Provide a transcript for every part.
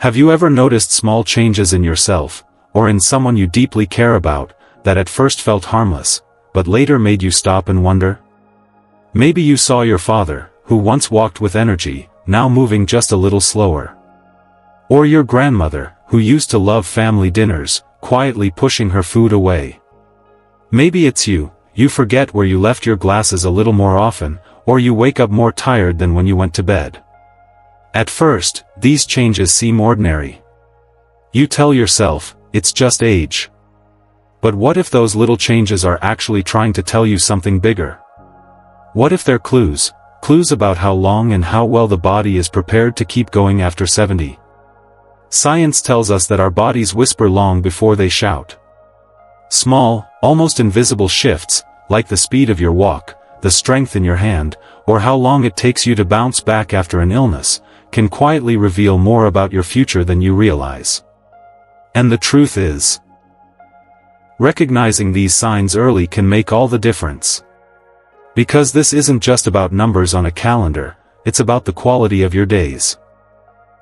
Have you ever noticed small changes in yourself, or in someone you deeply care about, that at first felt harmless, but later made you stop and wonder? Maybe you saw your father, who once walked with energy, now moving just a little slower. Or your grandmother, who used to love family dinners, quietly pushing her food away. Maybe it's you forget where you left your glasses a little more often, or you wake up more tired than when you went to bed. At first, these changes seem ordinary. You tell yourself, it's just age. But what if those little changes are actually trying to tell you something bigger? What if they're clues about how long and how well the body is prepared to keep going after 70? Science tells us that our bodies whisper long before they shout. Small, almost invisible shifts, like the speed of your walk, the strength in your hand, or how long it takes you to bounce back after an illness, can quietly reveal more about your future than you realize. And the truth is, recognizing these signs early can make all the difference. Because this isn't just about numbers on a calendar, it's about the quality of your days.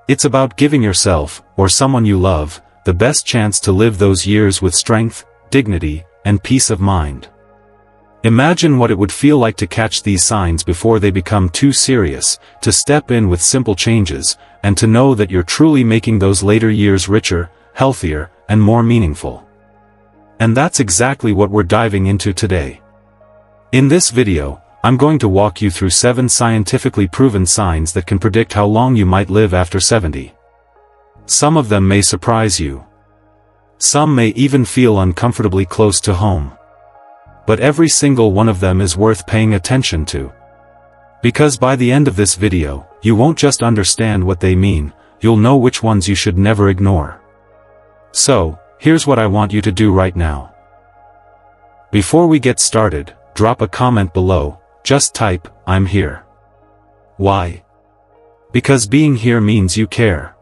It's about giving yourself, or someone you love, the best chance to live those years with strength, dignity, and peace of mind. Imagine what it would feel like to catch these signs before they become too serious, to step in with simple changes, and to know that you're truly making those later years richer, healthier, and more meaningful. And that's exactly what we're diving into today. In this video, I'm going to walk you through 7 scientifically proven signs that can predict how long you might live after 70. Some of them may surprise you. Some may even feel uncomfortably close to home. But every single one of them is worth paying attention to. Because by the end of this video, you won't just understand what they mean, you'll know which ones you should never ignore. So, here's what I want you to do right now. Before we get started, drop a comment below, just type, "I'm here." Why? Because being here means you care.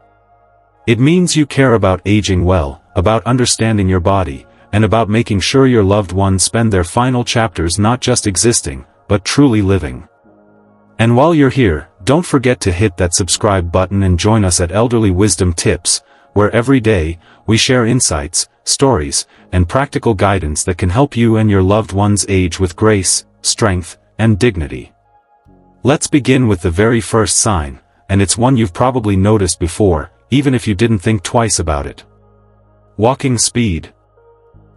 It means you care about aging well, about understanding your body, and about making sure your loved ones spend their final chapters not just existing, but truly living. And while you're here, don't forget to hit that subscribe button and join us at Elderly Wisdom Tips, where every day, we share insights, stories, and practical guidance that can help you and your loved ones age with grace, strength, and dignity. Let's begin with the very first sign, and it's one you've probably noticed before, even if you didn't think twice about it. Walking speed.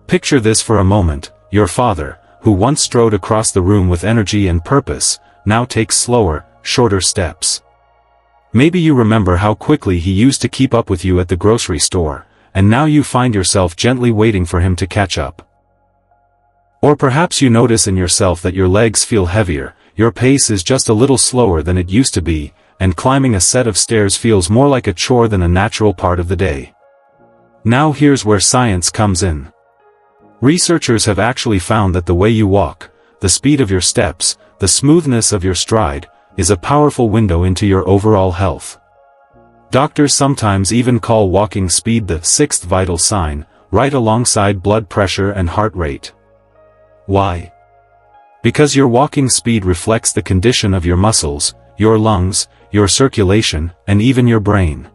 Picture this for a moment: your father, who once strode across the room with energy and purpose, now takes slower, shorter steps. Maybe you remember how quickly he used to keep up with you at the grocery store, and now you find yourself gently waiting for him to catch up. Or perhaps you notice in yourself that your legs feel heavier, your pace is just a little slower than it used to be, and climbing a set of stairs feels more like a chore than a natural part of the day. Now here's where science comes in. Researchers have actually found that the way you walk, the speed of your steps, the smoothness of your stride, is a powerful window into your overall health. Doctors sometimes even call walking speed the 6th vital sign, right alongside blood pressure and heart rate. Why? Because your walking speed reflects the condition of your muscles, your lungs, your circulation, and even your brain.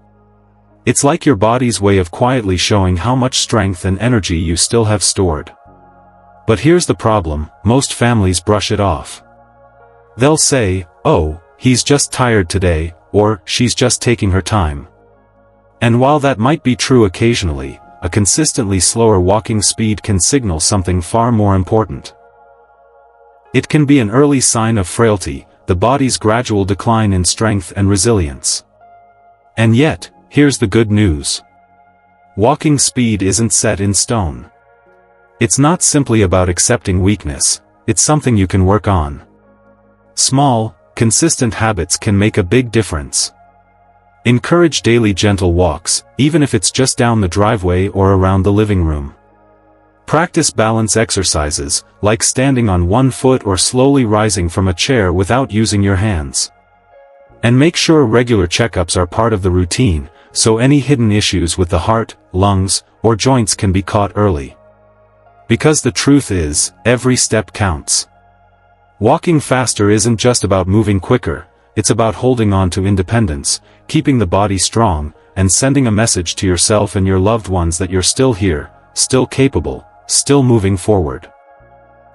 It's like your body's way of quietly showing how much strength and energy you still have stored. But here's the problem: most families brush it off. They'll say, "Oh, he's just tired today," or "she's just taking her time." And while that might be true occasionally, a consistently slower walking speed can signal something far more important. It can be an early sign of frailty, the body's gradual decline in strength and resilience. And yet, here's the good news. Walking speed isn't set in stone. It's not simply about accepting weakness, it's something you can work on. Small, consistent habits can make a big difference. Encourage daily gentle walks, even if it's just down the driveway or around the living room. Practice balance exercises, like standing on one foot or slowly rising from a chair without using your hands. And make sure regular checkups are part of the routine, so any hidden issues with the heart, lungs, or joints can be caught early. Because the truth is, every step counts. Walking faster isn't just about moving quicker, it's about holding on to independence, keeping the body strong, and sending a message to yourself and your loved ones that you're still here, still capable, still moving forward.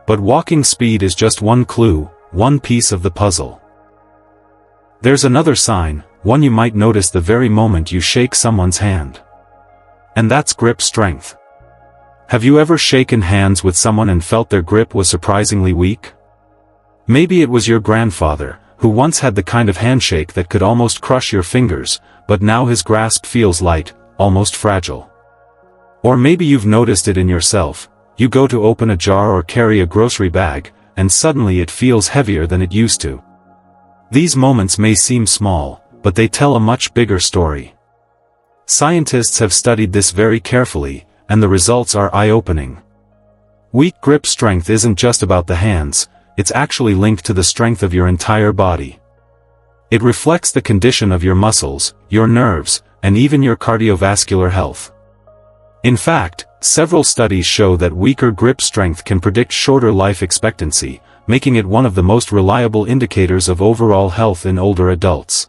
But walking speed is just one clue, one piece of the puzzle. There's another sign, one you might notice the very moment you shake someone's hand. And that's grip strength. Have you ever shaken hands with someone and felt their grip was surprisingly weak? Maybe it was your grandfather, who once had the kind of handshake that could almost crush your fingers, but now his grasp feels light, almost fragile. Or maybe you've noticed it in yourself. You go to open a jar or carry a grocery bag, and suddenly it feels heavier than it used to. These moments may seem small, but they tell a much bigger story. Scientists have studied this very carefully, and the results are eye-opening. Weak grip strength isn't just about the hands, it's actually linked to the strength of your entire body. It reflects the condition of your muscles, your nerves, and even your cardiovascular health. In fact, several studies show that weaker grip strength can predict shorter life expectancy, making it one of the most reliable indicators of overall health in older adults.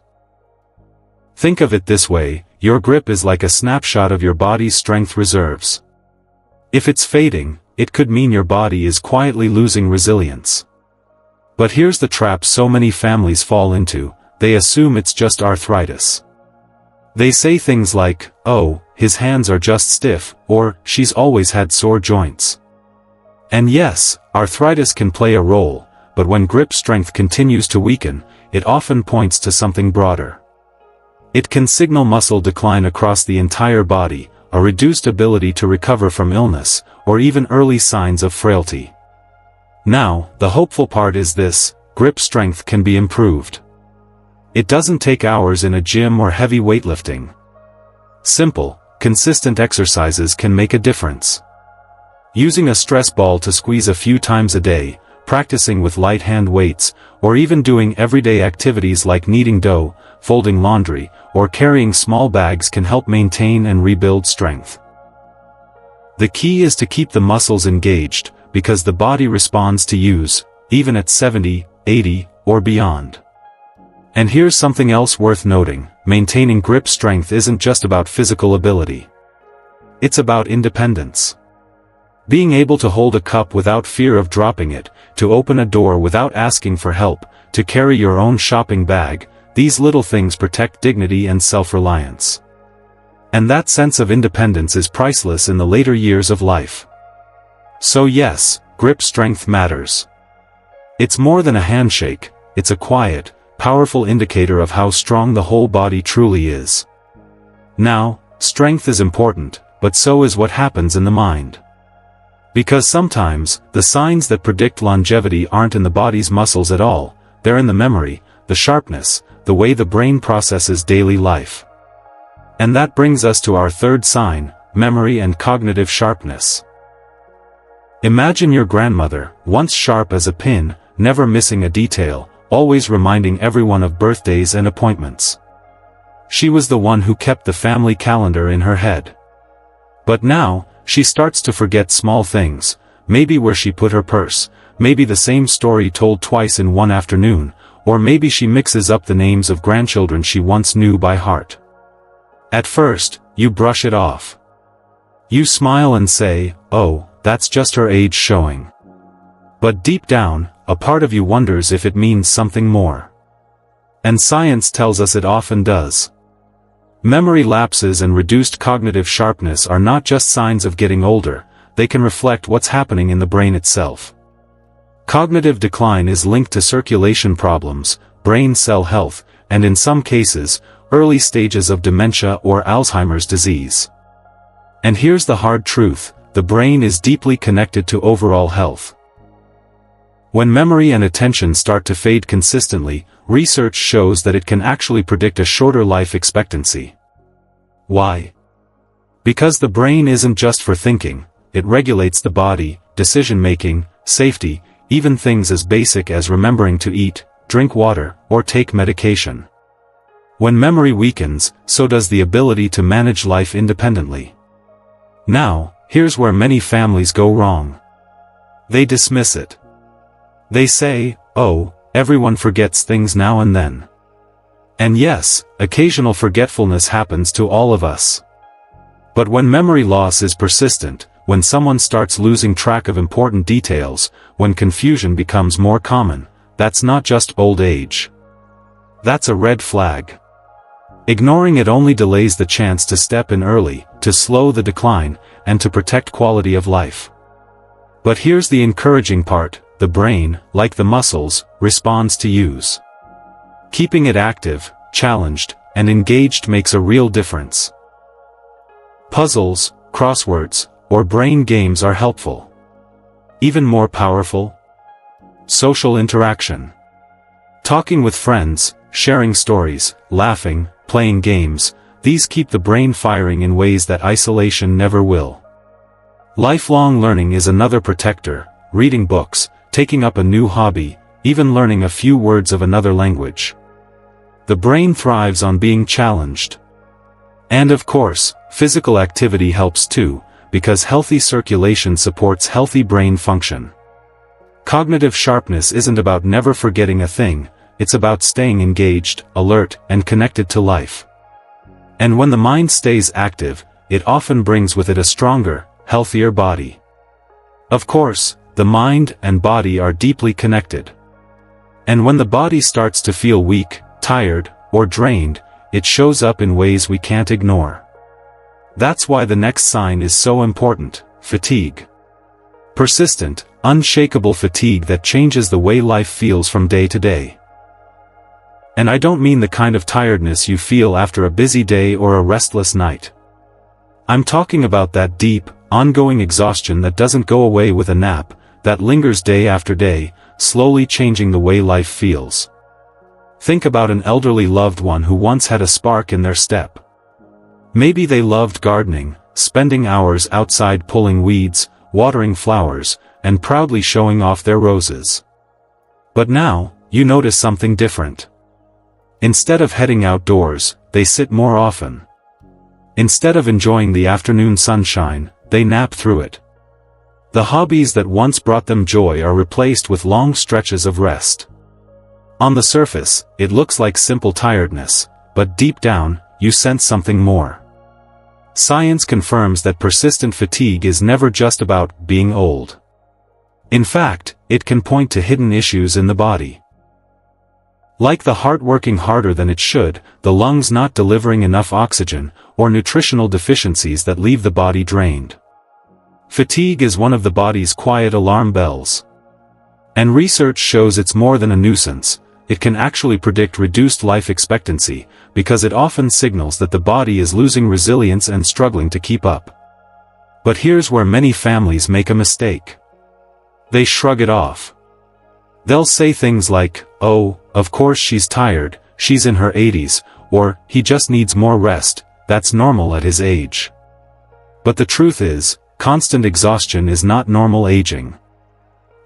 Think of it this way, your grip is like a snapshot of your body's strength reserves. If it's fading, it could mean your body is quietly losing resilience. But here's the trap so many families fall into: they assume it's just arthritis. They say things like, "Oh, his hands are just stiff," or "she's always had sore joints." And yes, arthritis can play a role, but when grip strength continues to weaken, it often points to something broader. It can signal muscle decline across the entire body, a reduced ability to recover from illness, or even early signs of frailty. Now, the hopeful part is this: grip strength can be improved. It doesn't take hours in a gym or heavy weightlifting. Simple, consistent exercises can make a difference. Using a stress ball to squeeze a few times a day, practicing with light hand weights, or even doing everyday activities like kneading dough, folding laundry, or carrying small bags can help maintain and rebuild strength. The key is to keep the muscles engaged, because the body responds to use, even at 70, 80, or beyond. And here's something else worth noting: maintaining grip strength isn't just about physical ability. It's about independence. Being able to hold a cup without fear of dropping it, to open a door without asking for help, to carry your own shopping bag, these little things protect dignity and self-reliance. And that sense of independence is priceless in the later years of life. So yes, grip strength matters. It's more than a handshake, it's a quiet, powerful indicator of how strong the whole body truly is. Now, strength is important, but so is what happens in the mind. Because sometimes, the signs that predict longevity aren't in the body's muscles at all, they're in the memory, the sharpness, the way the brain processes daily life. And that brings us to our third sign: memory and cognitive sharpness. Imagine your grandmother, once sharp as a pin, never missing a detail, always reminding everyone of birthdays and appointments. She was the one who kept the family calendar in her head. But now, she starts to forget small things, maybe where she put her purse, maybe the same story told twice in one afternoon, or maybe she mixes up the names of grandchildren she once knew by heart. At first, you brush it off. You smile and say, "Oh, that's just her age showing." But deep down, a part of you wonders if it means something more. And science tells us it often does. Memory lapses and reduced cognitive sharpness are not just signs of getting older, they can reflect what's happening in the brain itself. Cognitive decline is linked to circulation problems, brain cell health, and in some cases, early stages of dementia or Alzheimer's disease. And here's the hard truth: the brain is deeply connected to overall health. When memory and attention start to fade consistently, research shows that it can actually predict a shorter life expectancy. Why? Because the brain isn't just for thinking, it regulates the body, decision-making, safety, even things as basic as remembering to eat, drink water, or take medication. When memory weakens, so does the ability to manage life independently. Now, here's where many families go wrong. They dismiss it. They say, "Oh, everyone forgets things now and then." And yes, occasional forgetfulness happens to all of us. But when memory loss is persistent, when someone starts losing track of important details, when confusion becomes more common, that's not just old age. That's a red flag. Ignoring it only delays the chance to step in early, to slow the decline, and to protect quality of life. But here's the encouraging part: the brain, like the muscles, responds to use. Keeping it active, challenged, and engaged makes a real difference. Puzzles, crosswords, or brain games are helpful. Even more powerful? Social interaction. Talking with friends, sharing stories, laughing, playing games, these keep the brain firing in ways that isolation never will. Lifelong learning is another protector: reading books, taking up a new hobby, even learning a few words of another language. The brain thrives on being challenged. And of course, physical activity helps too, because healthy circulation supports healthy brain function. Cognitive sharpness isn't about never forgetting a thing, it's about staying engaged, alert, and connected to life. And when the mind stays active, it often brings with it a stronger, healthier body. Of course, the mind and body are deeply connected. And when the body starts to feel weak, tired, or drained, it shows up in ways we can't ignore. That's why the next sign is so important: fatigue. Persistent, unshakable fatigue that changes the way life feels from day to day. And I don't mean the kind of tiredness you feel after a busy day or a restless night. I'm talking about that deep, ongoing exhaustion that doesn't go away with a nap, that lingers day after day, slowly changing the way life feels. Think about an elderly loved one who once had a spark in their step. Maybe they loved gardening, spending hours outside pulling weeds, watering flowers, and proudly showing off their roses. But now, you notice something different. Instead of heading outdoors, they sit more often. Instead of enjoying the afternoon sunshine, they nap through it. The hobbies that once brought them joy are replaced with long stretches of rest. On the surface, it looks like simple tiredness, but deep down, you sense something more. Science confirms that persistent fatigue is never just about being old. In fact, it can point to hidden issues in the body. Like the heart working harder than it should, the lungs not delivering enough oxygen, or nutritional deficiencies that leave the body drained. Fatigue is one of the body's quiet alarm bells. And research shows it's more than a nuisance. It can actually predict reduced life expectancy, because it often signals that the body is losing resilience and struggling to keep up. But here's where many families make a mistake. They shrug it off. They'll say things like, "Oh, of course she's tired, she's in her 80s, or, he just needs more rest, that's normal at his age." But the truth is, constant exhaustion is not normal aging.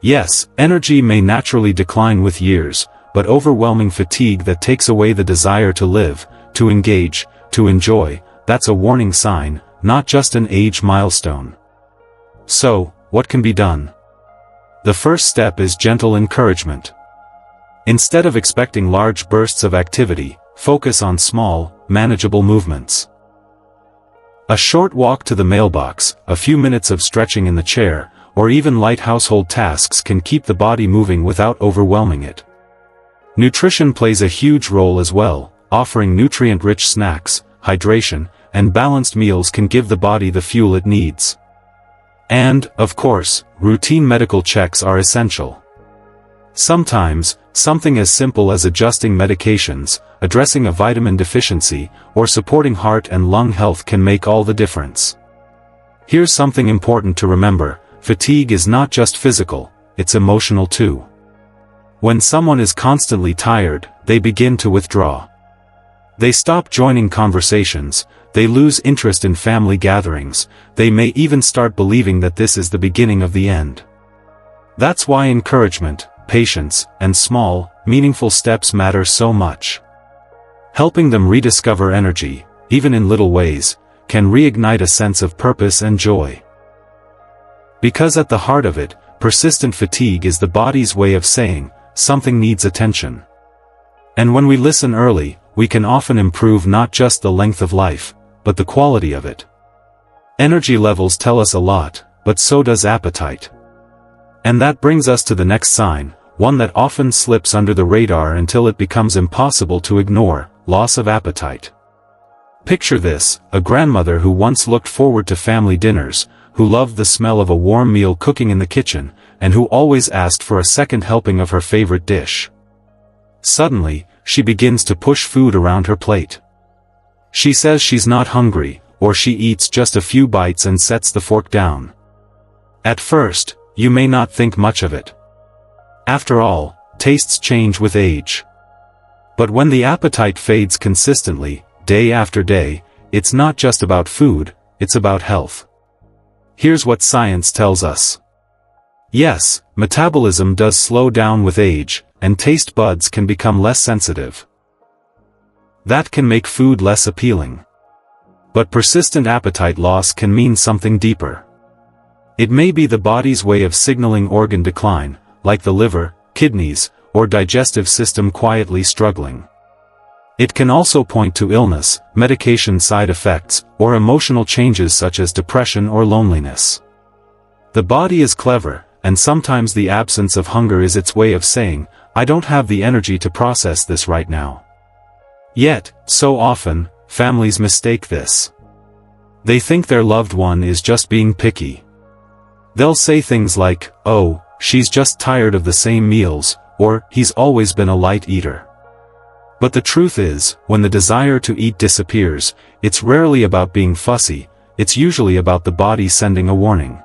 Yes, energy may naturally decline with years, but overwhelming fatigue that takes away the desire to live, to engage, to enjoy, that's a warning sign, not just an age milestone. So, what can be done? The first step is gentle encouragement. Instead of expecting large bursts of activity, focus on small, manageable movements. A short walk to the mailbox, a few minutes of stretching in the chair, or even light household tasks can keep the body moving without overwhelming it. Nutrition plays a huge role as well. Offering nutrient-rich snacks, hydration, and balanced meals can give the body the fuel it needs. And, of course, routine medical checks are essential. Sometimes, something as simple as adjusting medications, addressing a vitamin deficiency, or supporting heart and lung health can make all the difference. Here's something important to remember: fatigue is not just physical, it's emotional too. When someone is constantly tired, they begin to withdraw. They stop joining conversations, they lose interest in family gatherings, they may even start believing that this is the beginning of the end. That's why encouragement, patience, and small, meaningful steps matter so much. Helping them rediscover energy, even in little ways, can reignite a sense of purpose and joy. Because at the heart of it, persistent fatigue is the body's way of saying, something needs attention. And when we listen early, we can often improve not just the length of life, but the quality of it. Energy levels tell us a lot, but so does appetite. And that brings us to the next sign, one that often slips under the radar until it becomes impossible to ignore: loss of appetite. Picture this: a grandmother who once looked forward to family dinners, who loved the smell of a warm meal cooking in the kitchen, and who always asked for a second helping of her favorite dish. Suddenly, she begins to push food around her plate. She says she's not hungry, or she eats just a few bites and sets the fork down. At first, you may not think much of it. After all, tastes change with age. But when the appetite fades consistently, day after day, it's not just about food, it's about health. Here's what science tells us. Yes, metabolism does slow down with age, and taste buds can become less sensitive. That can make food less appealing. But persistent appetite loss can mean something deeper. It may be the body's way of signaling organ decline, like the liver, kidneys, or digestive system quietly struggling. It can also point to illness, medication side effects, or emotional changes such as depression or loneliness. The body is clever, and sometimes the absence of hunger is its way of saying, "I don't have the energy to process this right now." Yet, so often, families mistake this. They think their loved one is just being picky. They'll say things like, "Oh, she's just tired of the same meals," or "He's always been a light eater." But the truth is, when the desire to eat disappears, it's rarely about being fussy, it's usually about the body sending a warning.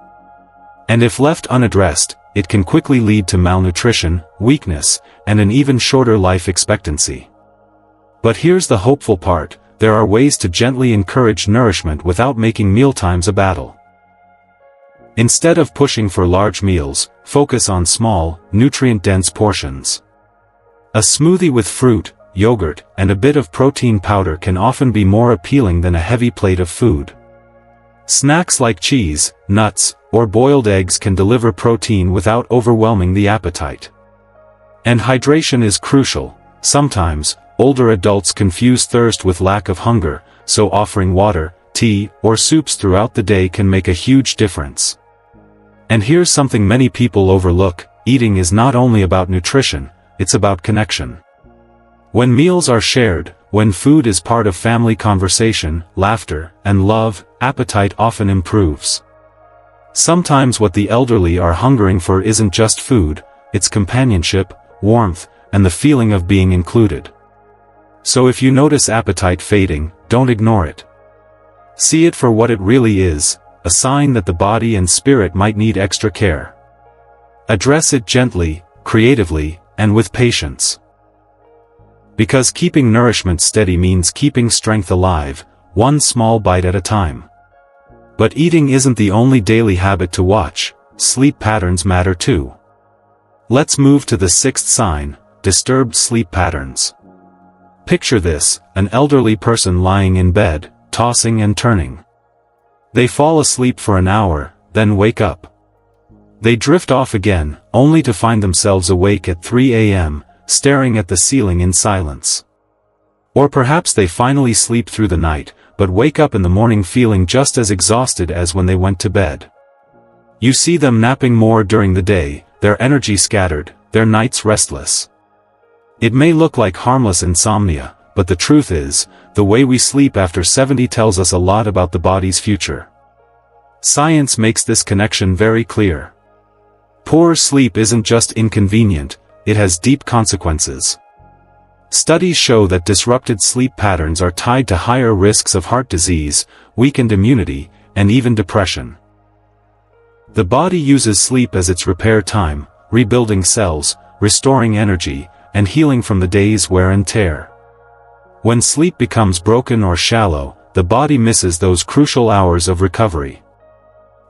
And if left unaddressed, it can quickly lead to malnutrition, weakness, and an even shorter life expectancy. But here's the hopeful part: there are ways to gently encourage nourishment without making mealtimes a battle. Instead of pushing for large meals, focus on small, nutrient-dense portions. A smoothie with fruit, yogurt, and a bit of protein powder can often be more appealing than a heavy plate of food. Snacks like cheese, nuts, or boiled eggs can deliver protein without overwhelming the appetite. And hydration is crucial. Sometimes, older adults confuse thirst with lack of hunger, so offering water, tea, or soups throughout the day can make a huge difference. And here's something many people overlook: eating is not only about nutrition, it's about connection. When meals are shared, when food is part of family conversation, laughter, and love, appetite often improves. Sometimes what the elderly are hungering for isn't just food, it's companionship, warmth, and the feeling of being included. So if you notice appetite fading, don't ignore it. See it for what it really is: a sign that the body and spirit might need extra care. Address it gently, creatively, and with patience. Because keeping nourishment steady means keeping strength alive, one small bite at a time. But eating isn't the only daily habit to watch. Sleep patterns matter too. Let's move to the sixth sign: disturbed sleep patterns. Picture this: an elderly person lying in bed, tossing and turning. They fall asleep for an hour, then wake up. They drift off again, only to find themselves awake at 3 a.m., staring at the ceiling in silence. Or perhaps they finally sleep through the night, but wake up in the morning feeling just as exhausted as when they went to bed. You see them napping more during the day, their energy scattered, their nights restless. It may look like harmless insomnia, but the truth is, the way we sleep after 70 tells us a lot about the body's future. Science makes this connection very clear. Poor sleep isn't just inconvenient, it has deep consequences. Studies show that disrupted sleep patterns are tied to higher risks of heart disease, weakened immunity, and even depression. The body uses sleep as its repair time, rebuilding cells, restoring energy, and healing from the day's wear and tear. When sleep becomes broken or shallow, the body misses those crucial hours of recovery.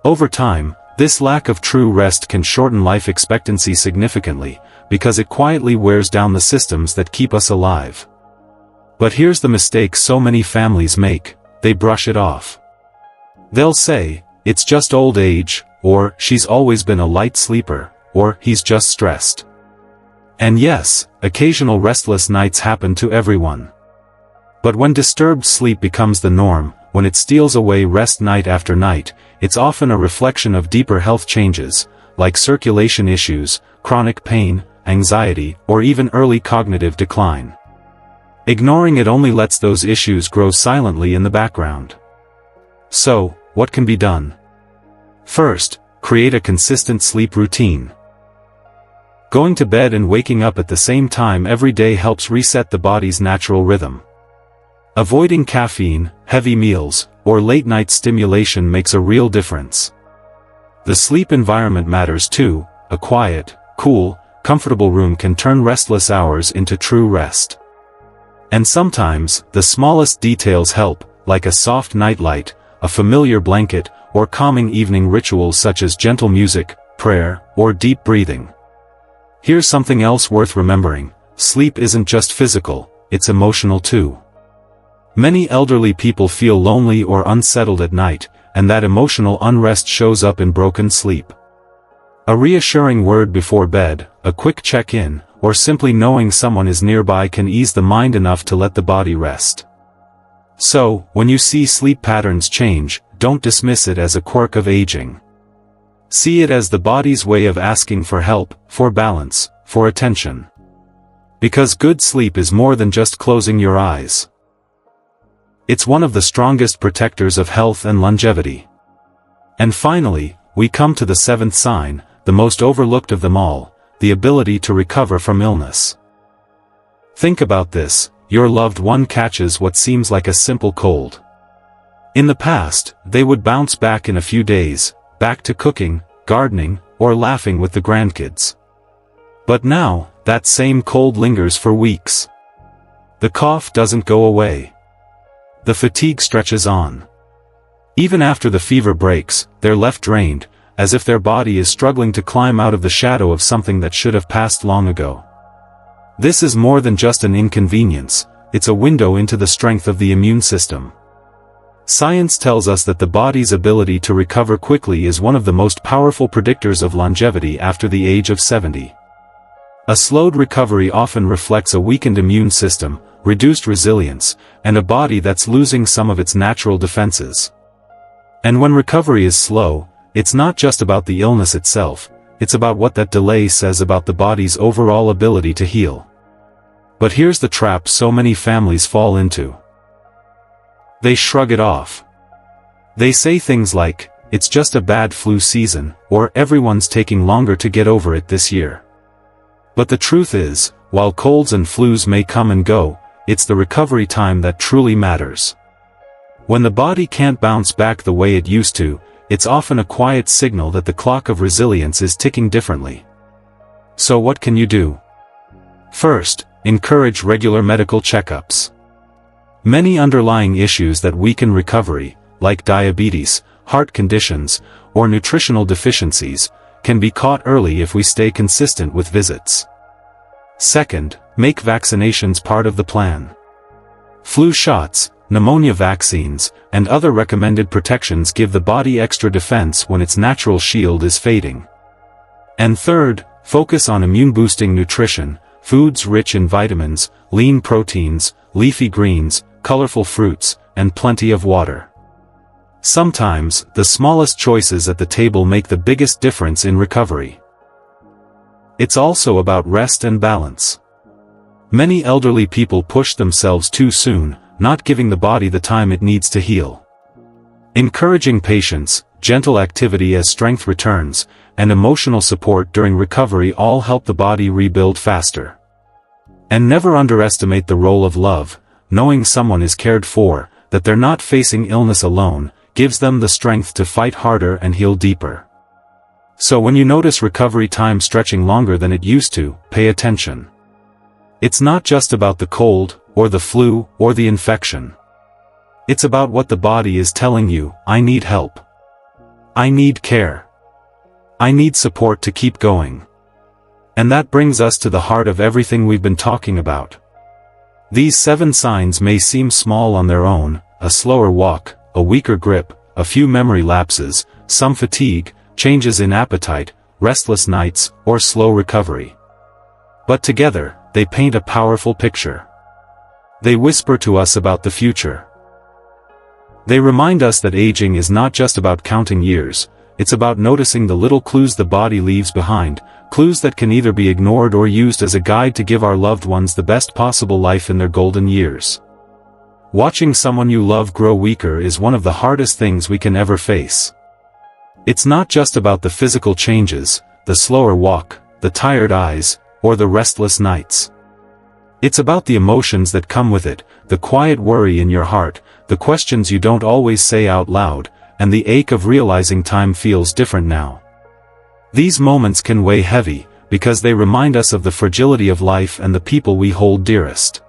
Over time, this lack of true rest can shorten life expectancy significantly, because it quietly wears down the systems that keep us alive. But here's the mistake so many families make: they brush it off. They'll say, "It's just old age," or "She's always been a light sleeper," or "He's just stressed." And yes, occasional restless nights happen to everyone. But when disturbed sleep becomes the norm, when it steals away rest night after night, it's often a reflection of deeper health changes, like circulation issues, chronic pain, anxiety, or even early cognitive decline. Ignoring it only lets those issues grow silently in the background. So, what can be done? First, create a consistent sleep routine. Going to bed and waking up at the same time every day helps reset the body's natural rhythm. Avoiding caffeine, heavy meals, or late-night stimulation makes a real difference. The sleep environment matters too. A quiet, cool, comfortable room can turn restless hours into true rest. And sometimes, the smallest details help, like a soft nightlight, a familiar blanket, or calming evening rituals such as gentle music, prayer, or deep breathing. Here's something else worth remembering: sleep isn't just physical, it's emotional too. Many elderly people feel lonely or unsettled at night, and that emotional unrest shows up in broken sleep. A reassuring word before bed, a quick check-in, or simply knowing someone is nearby can ease the mind enough to let the body rest. So, when you see sleep patterns change, don't dismiss it as a quirk of aging. See it as the body's way of asking for help, for balance, for attention. Because good sleep is more than just closing your eyes. It's one of the strongest protectors of health and longevity. And finally, we come to the seventh sign, the most overlooked of them all, the ability to recover from illness. Think about this: your loved one catches what seems like a simple cold. In the past, they would bounce back in a few days, back to cooking, gardening, or laughing with the grandkids. But now, that same cold lingers for weeks. The cough doesn't go away. The fatigue stretches on. Even after the fever breaks, they're left drained, as if their body is struggling to climb out of the shadow of something that should have passed long ago. This is more than just an inconvenience, it's a window into the strength of the immune system. Science tells us that the body's ability to recover quickly is one of the most powerful predictors of longevity after the age of 70. A slowed recovery often reflects a weakened immune system, reduced resilience, and a body that's losing some of its natural defenses. And when recovery is slow, it's not just about the illness itself, it's about what that delay says about the body's overall ability to heal. But here's the trap so many families fall into. They shrug it off. They say things like, "It's just a bad flu season," or "Everyone's taking longer to get over it this year." But the truth is, while colds and flus may come and go, it's the recovery time that truly matters. When the body can't bounce back the way it used to, it's often a quiet signal that the clock of resilience is ticking differently. So what can you do? First, encourage regular medical checkups. Many underlying issues that weaken recovery, like diabetes, heart conditions, or nutritional deficiencies, can be caught early if we stay consistent with visits. Second, make vaccinations part of the plan. Flu shots, pneumonia vaccines, and other recommended protections give the body extra defense when its natural shield is fading. And third, focus on immune-boosting nutrition, foods rich in vitamins, lean proteins, leafy greens, colorful fruits, and plenty of water. Sometimes, the smallest choices at the table make the biggest difference in recovery. It's also about rest and balance. Many elderly people push themselves too soon, not giving the body the time it needs to heal. Encouraging patience, gentle activity as strength returns, and emotional support during recovery all help the body rebuild faster. And never underestimate the role of love. Knowing someone is cared for, that they're not facing illness alone, gives them the strength to fight harder and heal deeper. So when you notice recovery time stretching longer than it used to, pay attention. It's not just about the cold, or the flu, or the infection. It's about what the body is telling you: I need help. I need care. I need support to keep going. And that brings us to the heart of everything we've been talking about. These 7 signs may seem small on their own: a slower walk, a weaker grip, a few memory lapses, some fatigue, changes in appetite, restless nights, or slow recovery. But together, they paint a powerful picture. They whisper to us about the future. They remind us that aging is not just about counting years, it's about noticing the little clues the body leaves behind, clues that can either be ignored or used as a guide to give our loved ones the best possible life in their golden years. Watching someone you love grow weaker is one of the hardest things we can ever face. It's not just about the physical changes, the slower walk, the tired eyes, or the restless nights. It's about the emotions that come with it, the quiet worry in your heart, the questions you don't always say out loud, and the ache of realizing time feels different now. These moments can weigh heavy, because they remind us of the fragility of life and the people we hold dearest.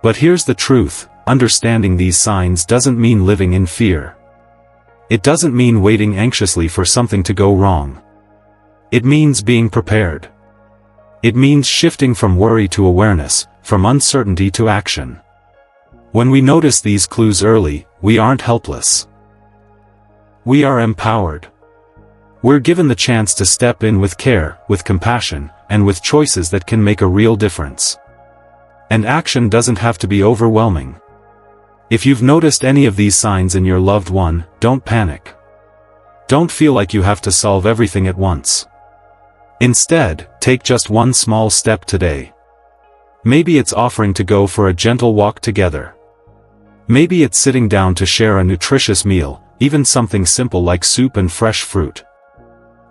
But here's the truth, understanding these signs doesn't mean living in fear. It doesn't mean waiting anxiously for something to go wrong. It means being prepared. It means shifting from worry to awareness, from uncertainty to action. When we notice these clues early, we aren't helpless. We are empowered. We're given the chance to step in with care, with compassion, and with choices that can make a real difference. And action doesn't have to be overwhelming. If you've noticed any of these signs in your loved one, don't panic. Don't feel like you have to solve everything at once. Instead, take just one small step today. Maybe it's offering to go for a gentle walk together. Maybe it's sitting down to share a nutritious meal, even something simple like soup and fresh fruit.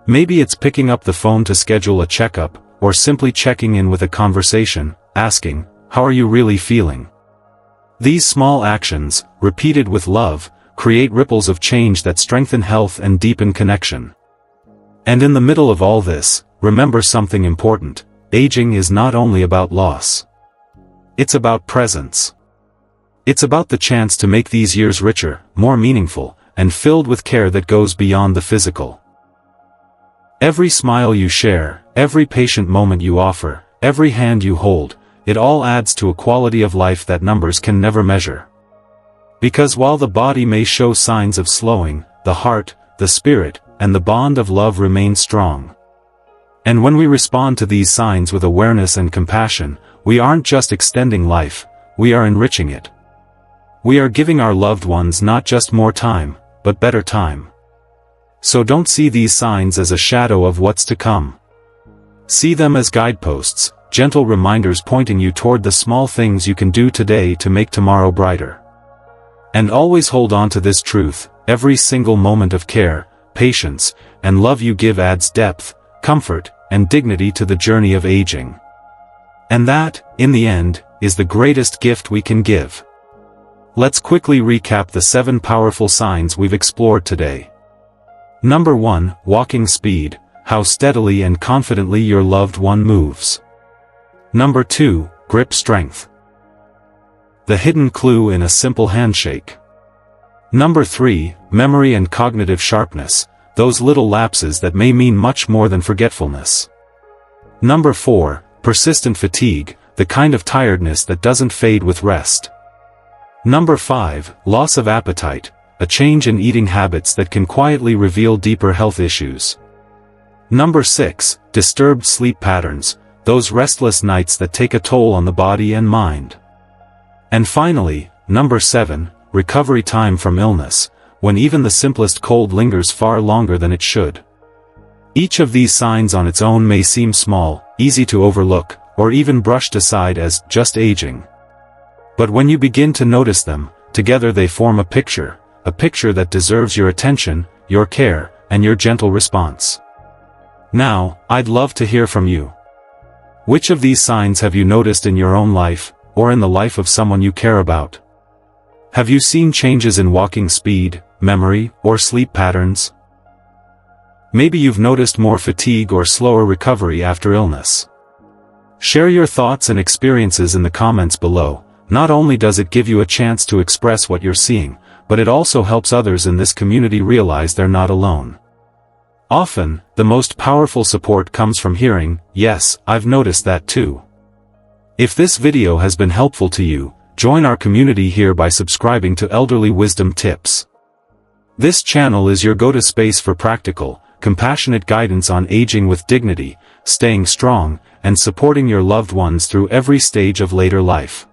Maybe it's picking up the phone to schedule a checkup, or simply checking in with a conversation, asking, "How are you really feeling?" These small actions, repeated with love, create ripples of change that strengthen health and deepen connection. And in the middle of all this, remember something important: aging is not only about loss. It's about presence. It's about the chance to make these years richer, more meaningful, and filled with care that goes beyond the physical. Every smile you share, every patient moment you offer, every hand you hold, it all adds to a quality of life that numbers can never measure. Because while the body may show signs of slowing, the heart, the spirit, and the bond of love remain strong. And when we respond to these signs with awareness and compassion, we aren't just extending life, we are enriching it. We are giving our loved ones not just more time, but better time. So don't see these signs as a shadow of what's to come. See them as guideposts, gentle reminders pointing you toward the small things you can do today to make tomorrow brighter. And always hold on to this truth: every single moment of care, patience, and love you give adds depth, comfort, and dignity to the journey of aging. And that, in the end, is the greatest gift we can give. Let's quickly recap the 7 powerful signs we've explored today. Number 1, walking speed, how steadily and confidently your loved one moves. Number 2, grip strength. The hidden clue in a simple handshake. Number 3, memory and cognitive sharpness, those little lapses that may mean much more than forgetfulness. Number 4, persistent fatigue, the kind of tiredness that doesn't fade with rest. Number 5, loss of appetite, a change in eating habits that can quietly reveal deeper health issues. Number 6, disturbed sleep patterns, those restless nights that take a toll on the body and mind. And finally, number 7, recovery time from illness, when even the simplest cold lingers far longer than it should. Each of these signs on its own may seem small, easy to overlook, or even brushed aside as just aging. But when you begin to notice them, together they form a picture that deserves your attention, your care, and your gentle response. Now, I'd love to hear from you. Which of these signs have you noticed in your own life, or in the life of someone you care about? Have you seen changes in walking speed, memory, or sleep patterns? Maybe you've noticed more fatigue or slower recovery after illness. Share your thoughts and experiences in the comments below. Not only does it give you a chance to express what you're seeing, but it also helps others in this community realize they're not alone. Often, the most powerful support comes from hearing, "Yes, I've noticed that too." If this video has been helpful to you, join our community here by subscribing to Elderly Wisdom Tips. This channel is your go-to space for practical, compassionate guidance on aging with dignity, staying strong, and supporting your loved ones through every stage of later life.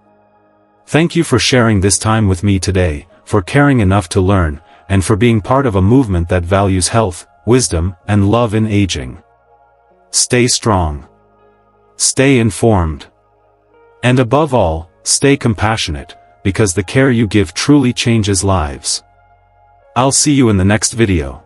Thank you for sharing this time with me today, for caring enough to learn, and for being part of a movement that values health, wisdom, and love in aging. Stay strong. Stay informed. And above all, stay compassionate, because the care you give truly changes lives. I'll see you in the next video.